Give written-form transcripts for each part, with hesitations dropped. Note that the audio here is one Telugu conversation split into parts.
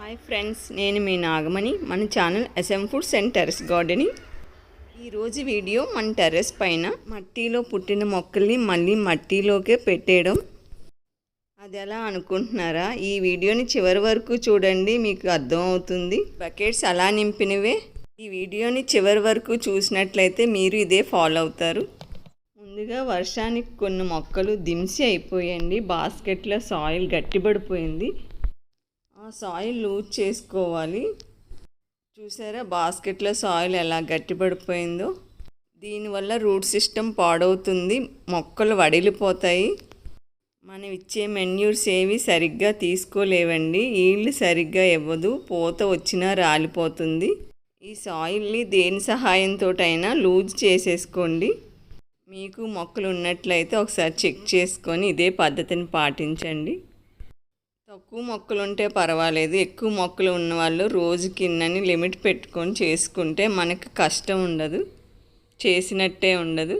హాయ్ ఫ్రెండ్స్, నేను మీ నాగమణి. మన channel SM foods and terrace gardening. ఈరోజు వీడియో మన టెర్రస్ పైన మట్టిలో పుట్టిన మొక్కల్ని మళ్ళీ మట్టిలోకే పెట్టేయడం. అది ఎలా అనుకుంటున్నారా? ఈ వీడియోని చివరి వరకు చూడండి, మీకు అర్థమవుతుంది. బకెట్స్ అలా నింపినవే. ఈ వీడియోని చివరి వరకు చూసినట్లయితే మీరు ఇదే ఫాలో అవుతారు. ముందుగా వర్షానికి కొన్ని మొక్కలు దిమ్సి అయిపోయాయండి. బాస్కెట్లో సాయిల్ గట్టిపడిపోయింది. ఆ సాయిల్ లూజ్ చేసుకోవాలి. చూసారా బాస్కెట్లో సాయిల్ ఎలా గట్టిపడిపోయిందో? దీనివల్ల రూట్ సిస్టమ్ పాడవుతుంది, మొక్కలు వడిలిపోతాయి. మనం ఇచ్చే మెన్యూర్స్ ఏవి సరిగ్గా తీసుకోలేవండి. ఈల్డ్ సరిగ్గా ఇవ్వదు, పూత వచ్చినా రాలిపోతుంది. ఈ సాయిల్ని దేని సహాయంతో అయినా లూజ్ చేసేసుకోండి. మీకు మొక్కలు ఉన్నట్లయితే ఒకసారి చెక్ చేసుకొని ఇదే పద్ధతిని పాటించండి. తక్కువ మొక్కలు ఉంటే పర్వాలేదు, ఎక్కువ మొక్కలు ఉన్నవాళ్ళు రోజుకి ఇన్నని లిమిట్ పెట్టుకొని చేసుకుంటే మనకు కష్టం ఉండదు, చేసినట్టే ఉండదు.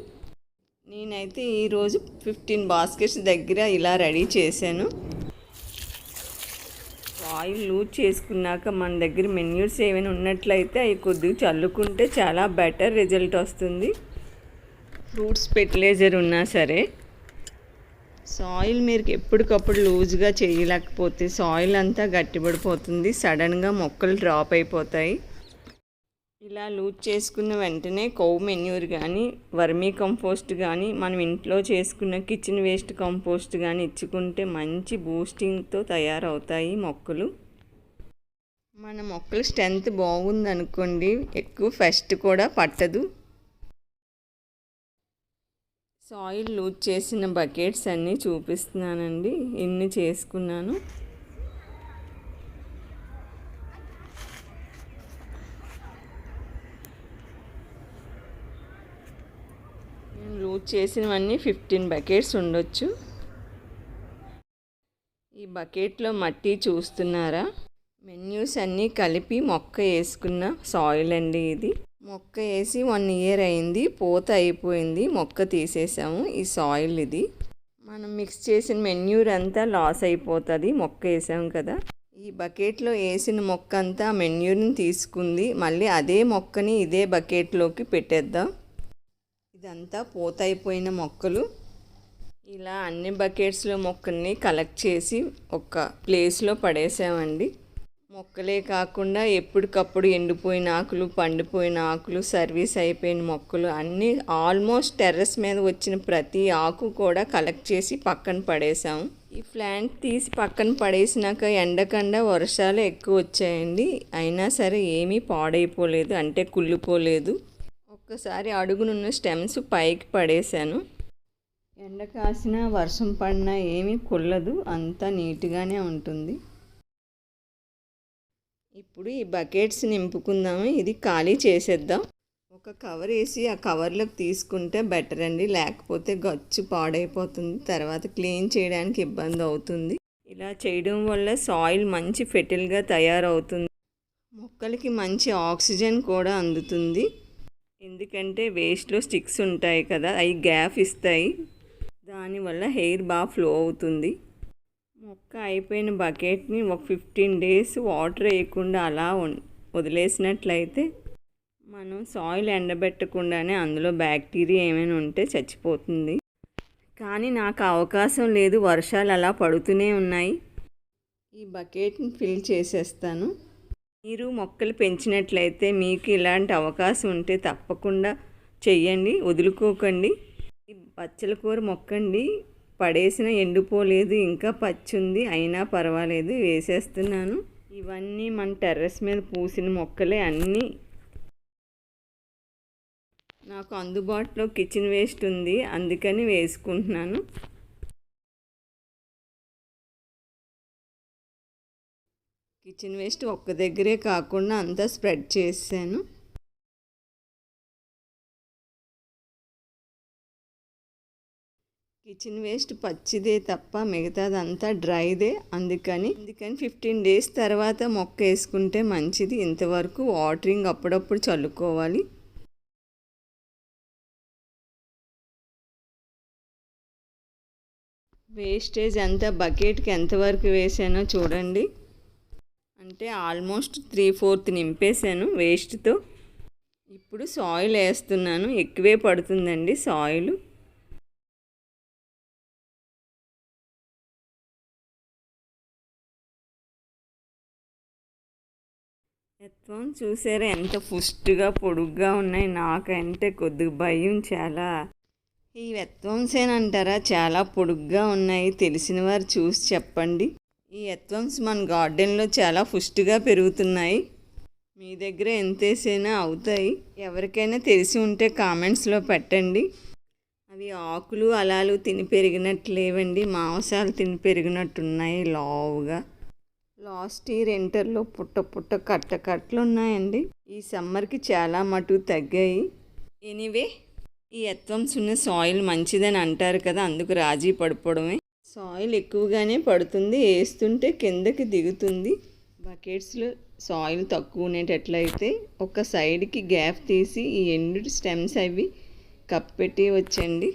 నేనైతే ఈరోజు 15 బాస్కెట్స్ దగ్గర ఇలా రెడీ చేశాను. ఆయిల్ లూజ్ చేసుకున్నాక మన దగ్గర మెన్యూర్స్ ఏమైనా ఉన్నట్లయితే అవి కొద్దిగా చల్లుకుంటే చాలా బెటర్ రిజల్ట్ వస్తుంది. ఫ్రూట్స్ ఫెర్టిలైజర్ ఉన్నా సరే. సాయిల్ మీరు ఎప్పటికప్పుడు లూజ్గా చేయలేకపోతే సాయిల్ అంతా గట్టిపడిపోతుంది, సడన్గా మొక్కలు డ్రాప్ అయిపోతాయి. ఇలా లూజ్ చేసుకున్న వెంటనే కౌ మెన్యూర్ కానీ వర్మీ కంపోస్ట్ కానీ మనం ఇంట్లో చేసుకున్న కిచెన్ వేస్ట్ కంపోస్ట్ కానీ ఇచ్చుకుంటే మంచి బూస్టింగ్తో తయారవుతాయి మొక్కలు. మన మొక్కల స్ట్రెంత్ బాగుందనుకోండి, ఎక్కువ ఫస్ట్ కూడా పట్టదు. సాయిల్ లూజ్ చేసిన బకెట్స్ అన్నీ చూపిస్తున్నానండి. ఇన్ని చేసుకున్నాను. నేను లూజ్ చేసినవన్నీ 15 బకెట్స్ ఉండొచ్చు. ఈ బకెట్లో మట్టి చూస్తున్నారా? మెన్యూస్ అన్నీ కలిపి మొక్క వేసుకున్న సాయిల్ అండి ఇది. మొక్క వేసి 1 ఇయర్ అయింది, పూత అయిపోయింది, మొక్క తీసేసాము. ఈ సాయిల్ ఇది. మనం మిక్స్ చేసిన మెన్యూర్ అంతా లాస్ అయిపోతుంది, మొక్క వేసాము కదా. ఈ బకెట్లో వేసిన మొక్క అంతా మెన్యూర్ని తీసుకుంది. మళ్ళీ అదే మొక్కని ఇదే బకెట్లోకి పెట్టేద్దాం. ఇదంతా పూత అయిపోయిన మొక్కలు. ఇలా అన్ని బకెట్స్లో మొక్కల్ని కలెక్ట్ చేసి ఒక ప్లేస్లో పడేసామండి. మొక్కలే కాకుండా ఎప్పటికప్పుడు ఎండిపోయిన ఆకులు, పండిపోయిన ఆకులు, సర్వీస్ అయిపోయిన మొక్కలు అన్నీ ఆల్మోస్ట్ టెర్రస్ మీద వచ్చిన ప్రతి ఆకు కూడా కలెక్ట్ చేసి పక్కన పడేసాము. ఈ ప్లాంట్ తీసి పక్కన పడేసినాక ఎండకండ వర్షాలు ఎక్కువ వచ్చాయండి. అయినా సరే ఏమీ పాడైపోలేదు, అంటే కుళ్ళిపోలేదు. ఒక్కసారి అడుగునున్న స్టెమ్స్ పైకి పడేశాను. ఎండ కాసినా వర్షం పడినా ఏమీ కుళ్ళదు, అంతా నీట్గానే ఉంటుంది. ఇప్పుడు ఈ బకెట్స్ నింపుకుందాము. ఇది ఖాళీ చేసేద్దాం. ఒక కవర్ వేసి ఆ కవర్లోకి తీసుకుంటే బెటర్ అండి, లేకపోతే గచ్చు పాడైపోతుంది, తర్వాత క్లీన్ చేయడానికి ఇబ్బంది అవుతుంది. ఇలా చేయడం వల్ల సాయిల్ మంచి ఫెర్టిల్గా తయారవుతుంది, మొక్కలకి మంచి ఆక్సిజన్ కూడా అందుతుంది. ఎందుకంటే వేస్ట్లో స్టిక్స్ ఉంటాయి కదా, అవి గ్యాప్ ఇస్తాయి, దానివల్ల హెయిర్ బాగా ఫ్లో అవుతుంది. మొక్క అయిపోయిన బకెట్ని ఒక 15 డేస్ వాటర్ వేయకుండా అలా వదిలేసినట్లయితే మనం సాయిల్ ఎండబెట్టకుండానే అందులో బ్యాక్టీరియా ఏమైనా ఉంటే చచ్చిపోతుంది. కానీ నాకు అవకాశం లేదు, వర్షాలు అలా పడుతూనే ఉన్నాయి. ఈ బకెట్ని ఫిల్ చేసేస్తాను. మీరు మొక్కలు పెంచినట్లయితే మీకు ఇలాంటి అవకాశం ఉంటే తప్పకుండా చెయ్యండి, వదులుకోకండి. ఈ బచ్చల కూర మొక్కండి, పడేసిన ఎండిపోలేదు, ఇంకా పచ్చుంది, అయినా పర్వాలేదు, వేసేస్తున్నాను. ఇవన్నీ మన టెర్రస్ మీద పూసిన మొక్కలే అన్నీ. నాకు అందుబాటులో కిచెన్ వేస్ట్ ఉంది, అందుకని వేసుకుంటున్నాను. కిచెన్ వేస్ట్ ఒక్క దగ్గరే కాకుండా అంతా స్ప్రెడ్ చేశాను. కిచెన్ వేస్ట్ పచ్చిదే తప్ప మిగతాదంతా డ్రైదే. అందుకని 15 డేస్ తర్వాత మొక్క వేసుకుంటే మంచిది. ఇంతవరకు వాటరింగ్ అప్పుడప్పుడు చల్లుకోవాలి. వేస్టేజ్ అంతా బకెట్కి ఎంతవరకు వేసానో చూడండి. అంటే ఆల్మోస్ట్ 3/4 నింపేశాను వేస్ట్తో. ఇప్పుడు సాయిల్ వేస్తున్నాను. ఎక్కువే పడుతుందండి సాయిల్. ఎత్వం చూసారా ఎంత ఫుస్ట్గా పొడుగ్గా ఉన్నాయి. నాకంటే కొద్దిగా భయం చాలా. ఈ ఎత్వంసేనంటారా చాలా పొడుగ్గా ఉన్నాయి. తెలిసిన వారు చూసి చెప్పండి. ఈ ఎత్వమ్స్ మన గార్డెన్లో చాలా ఫుస్ట్గా పెరుగుతున్నాయి. మీ దగ్గర ఎంత వేసైనా అవుతాయి. ఎవరికైనా తెలిసి ఉంటే కామెంట్స్లో పెట్టండి. అవి ఆకులు అలాలు తిని పెరిగినట్టు లేవండి, మాంసాలు తిని పెరిగినట్టున్నాయి లావుగా. లాస్ట్ ఇయర్ ఎంటర్లో పుట్ట కట్టలు ఉన్నాయండి. ఈ సమ్మర్కి చాలా మటుకు తగ్గాయి. ఎనీవే, ఈ ఎత్వమ్స్ ఉన్న సాయిల్ మంచిదని అంటారు కదా, అందుకు రాజీ పడిపోవడమే. సాయిల్ ఎక్కువగానే పడుతుంది, వేస్తుంటే కిందకి దిగుతుంది. బకెట్స్లో సాయిల్ తక్కువ ఉండేటట్లయితే ఒక సైడ్కి గ్యాప్ తీసి ఈ ఎండు స్టెమ్స్ అవి కప్పెట్టి వచ్చండి.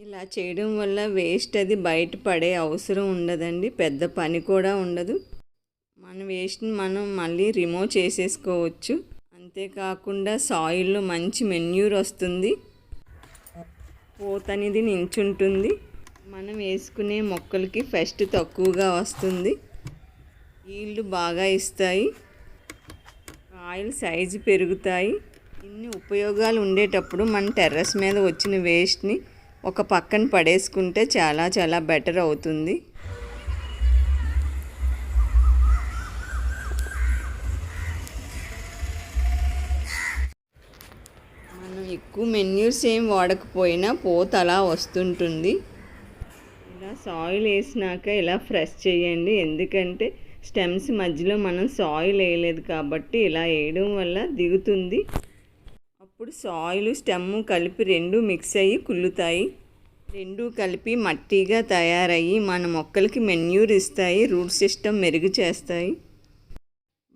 ఇలా చేయడం వల్ల వేస్ట్ అది బయట పడే అవసరం ఉండదండి, పెద్ద పని కూడా ఉండదు. మన వేస్ట్ని మనం మళ్ళీ రిమూవ్ చేసేసుకోవచ్చు. అంతేకాకుండా సాయిల్లో మంచి మెన్యూర్ వస్తుంది, పోత అనేది నించుంటుంది. మనం వేసుకునే మొక్కలకి ఫస్ట్ తక్కువగా వస్తుంది, ఈల్డ్ బాగా ఇస్తాయి, కాయలు సైజు పెరుగుతాయి. ఇన్ని ఉపయోగాలు ఉండేటప్పుడు మన టెర్రస్ మీద వచ్చిన వేస్ట్ని ఒక పక్కన పడేసుకుంటే చాలా చాలా బెటర్ అవుతుంది. మనం ఎక్కువ మెన్యూర్స్ ఏం వాడకపోయినా పోత అలా వస్తుంటుంది. ఇలా సాయిల్ వేసినాక ఇలా ఫ్రెష్ చేయండి, ఎందుకంటే స్టెమ్స్ మధ్యలో మనం సాయిల్ వేయలేదు కాబట్టి ఇలా వేయడం వల్ల దిగుతుంది. అప్పుడు సాయిల్ స్టెమ్ కలిపి రెండు మిక్స్ అయ్యి కుళ్ళుతాయి. రెండు కలిపి మట్టిగా తయారయ్యి మన మొక్కలకి మెన్యూర్ ఇస్తాయి, రూట్ సిస్టమ్ మెరుగు చేస్తాయి.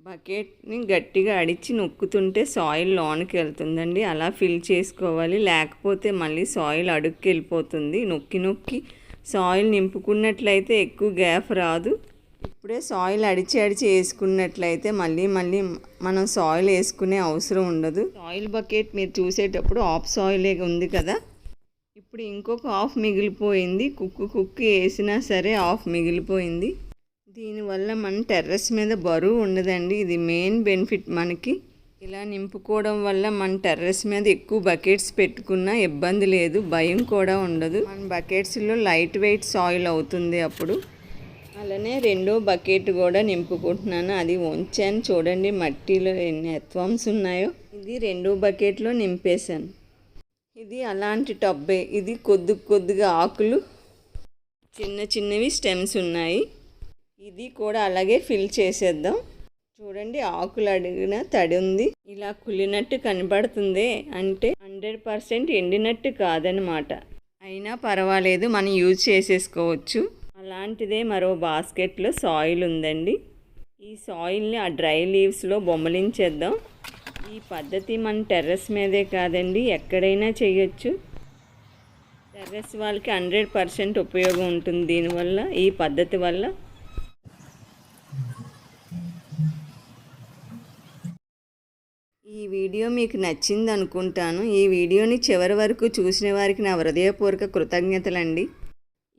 బకెట్ని గట్టిగా అడిచి నొక్కుతుంటే సాయిల్ లోనికి వెళ్తుందండి, అలా ఫిల్ చేసుకోవాలి. లేకపోతే మళ్ళీ సాయిల్ అడుక్కి వెళ్ళిపోతుంది. నొక్కి సాయిల్ నింపుకున్నట్లయితే ఎక్కువ గ్యాప్ రాదు. ఇప్పుడే సాయిల్ అడిచి వేసుకున్నట్లయితే మళ్ళీ మనం సాయిల్ వేసుకునే అవసరం ఉండదు. సాయిల్ బకెట్ మీరు చూసేటప్పుడు హాఫ్ సాయిలే ఉంది కదా, ఇప్పుడు ఇంకొక హాఫ్ మిగిలిపోయింది. కుక్కు వేసినా సరే హాఫ్ మిగిలిపోయింది. దీనివల్ల మన టెర్రస్ మీద బరువు ఉండదండి, ఇది మెయిన్ బెనిఫిట్ మనకి. ఇలా నింపుకోవడం వల్ల మన టెర్రస్ మీద ఎక్కువ బకెట్స్ పెట్టుకున్నా ఇబ్బంది లేదు, భయం కూడా ఉండదు. మన బకెట్స్లో లైట్ వెయిట్ సాయిల్ అవుతుంది అప్పుడు. అలానే రెండో బకెట్ కూడా నింపుకుంటున్నాను, అది ఉంచాను చూడండి మట్టిలో ఎన్ని ఎత్వమ్స్ ఉన్నాయో. ఇది రెండో బకెట్లో నింపేశాను. ఇది అలాంటి టబ్బే, ఇది కొద్దిగా ఆకులు చిన్నవి స్టెమ్స్ ఉన్నాయి. ఇది కూడా అలాగే ఫిల్ చేసేద్దాం. చూడండి ఆకులు అడిగిన తడి ఉంది, ఇలా కుళ్ళినట్టు కనబడుతుంది, అంటే 100% ఎండినట్టు కాదనమాట. అయినా పర్వాలేదు, మనం యూజ్ చేసేసుకోవచ్చు. అలాంటిదే మరో బాస్కెట్లో సాయిల్ ఉందండి. ఈ సాయిల్ని ఆ డ్రై లీవ్స్లో బొమ్మలించేద్దాం. ఈ పద్ధతి మన టెర్రస్ మీదే కాదండి, ఎక్కడైనా చేయొచ్చు. టెర్రస్ వాళ్ళకి 100% ఉపయోగం ఉంటుంది దీనివల్ల, ఈ పద్ధతి వల్ల. ఈ వీడియో మీకు నచ్చింది అనుకుంటాను. ఈ వీడియోని చివరి వరకు చూసిన వారికి నా హృదయపూర్వక కృతజ్ఞతలండి.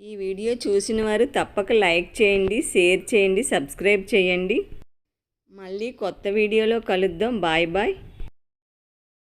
ఈ వీడియో చూసిన వారు తప్పక లైక్ చేయండి, షేర్ చేయండి, సబ్స్క్రైబ్ చేయండి. మళ్ళీ కొత్త వీడియోలో కలుద్దాం. Bye bye.